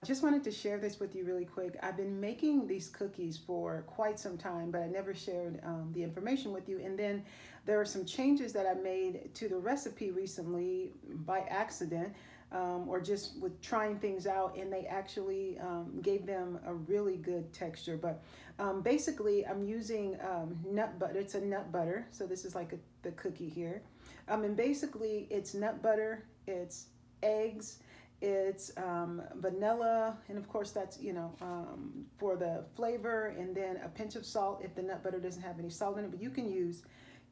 I just wanted to share this with you really quick. I've been making these cookies for quite some time, but I never shared the information with you. And then there are some changes that I made to the recipe recently by accident, or just with trying things out, and they actually gave them a really good texture. But basically, I'm using nut butter. It's a nut butter, so this is like the cookie here. And basically, it's nut butter, it's eggs, it's vanilla, and of course that's for the flavor, and then a pinch of salt if the nut butter doesn't have any salt in it. But you can use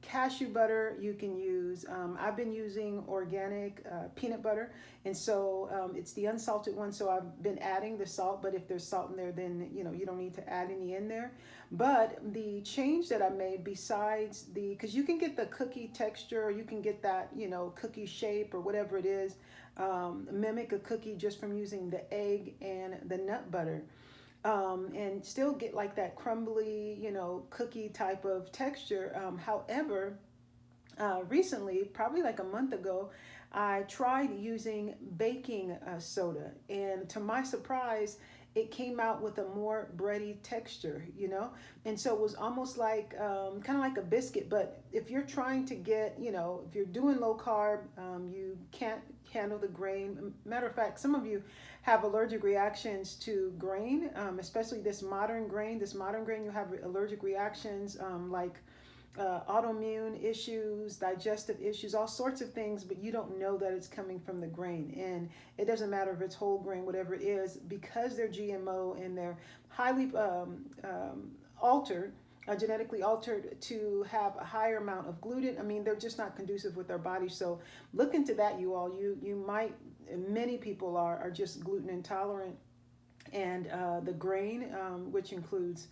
cashew butter. You can use I've been using organic peanut butter, and so it's the unsalted one, so I've been adding the salt. But if there's salt in there, then you don't need to add any in there. But the change that I made, besides the, because you can get the cookie texture, or you can get that cookie shape or whatever it is, mimic a cookie just from using the egg and the nut butter, and still get like that crumbly, cookie type of texture. However, recently, probably like a month ago, I tried using baking soda, and to my surprise, it came out with a more bready texture. And so it was almost like kind of like a biscuit. But if you're trying to get, if you're doing low carb, you can't handle the grain. Matter of fact, some of you have allergic reactions to grain, especially this modern grain. This modern grain, you have allergic reactions, like autoimmune issues, digestive issues, all sorts of things, but you don't know that it's coming from the grain. And it doesn't matter if it's whole grain, whatever it is, because they're GMO and they're highly altered, genetically altered to have a higher amount of gluten. I mean, they're just not conducive with our body. So look into that, you all. You might, many people are just gluten intolerant, and the grain, which includes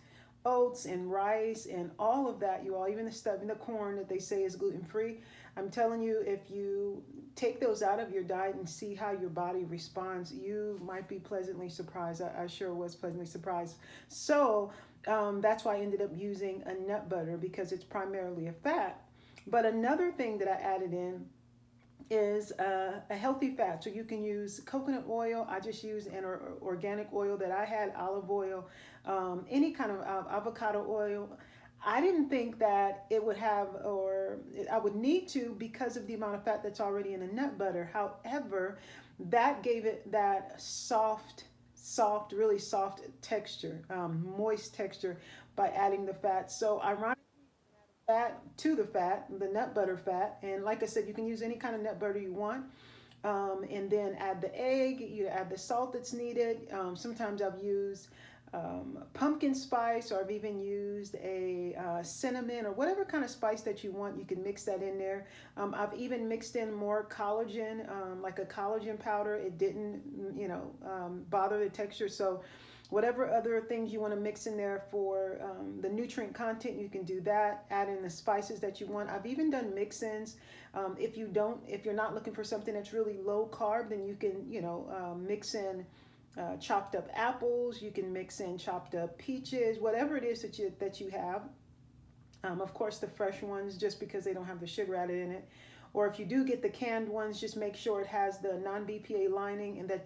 oats and rice and all of that, you all, even the stuff in the corn that they say is gluten free. I'm telling you, if you take those out of your diet and see how your body responds, you might be pleasantly surprised. I sure was pleasantly surprised. So that's why I ended up using a nut butter, because it's primarily a fat. But another thing that I added in is a healthy fat. So you can use coconut oil. I just used an organic oil that I had, olive oil, any kind of avocado oil. I didn't think that it would have, or I would need to, because of the amount of fat that's already in a nut butter. However, that gave it that really soft texture, moist texture by adding the fat. So ironically, fat to the fat, the nut butter fat. And like I said, you can use any kind of nut butter you want. And then add the egg, you add the salt that's needed. Sometimes I've used pumpkin spice, or I've even used a cinnamon, or whatever kind of spice that you want. You can mix that in there. I've even mixed in more collagen, like a collagen powder. It didn't, bother the texture. So whatever other things you want to mix in there for the nutrient content, you can do that. Add in the spices that you want. I've even done mix-ins. If you're not looking for something that's really low carb, then you can, mix in chopped up apples. You can mix in chopped up peaches, whatever it is that you have. Of course, the fresh ones, just because they don't have the sugar added in it. Or if you do get the canned ones, just make sure it has the non-BPA lining, and that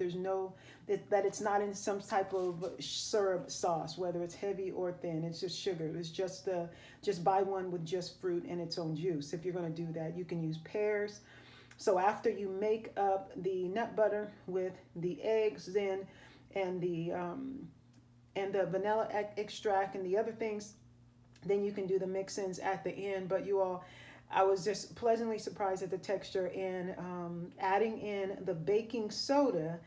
that it's not in some type of syrup sauce, whether it's heavy or thin. It's just sugar. It's just buy one with just fruit and its own juice. If you're going to do that, you can use pears. So after you make up the nut butter with the eggs, then and the vanilla extract and the other things, then you can do the mix-ins at the end. But you all, I was just pleasantly surprised at the texture, and adding in the baking soda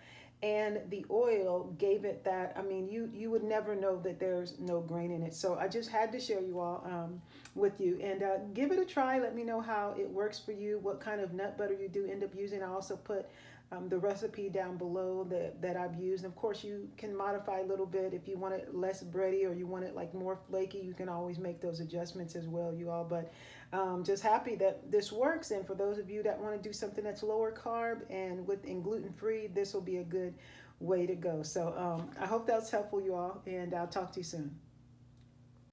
and the oil gave it that. I mean, you would never know that there's no grain in it. So I just had to share you all with you, and give it a try. Let me know how it works for you, what kind of nut butter you do end up using. I also put the recipe down below that I've used. And of course, you can modify a little bit if you want it less bready, or you want it like more flaky. You can always make those adjustments as well, you all. But just happy that this works. And for those of you that want to do something that's lower carb and gluten free, this will be a good way to go. So I hope that's helpful, you all, and I'll talk to you soon.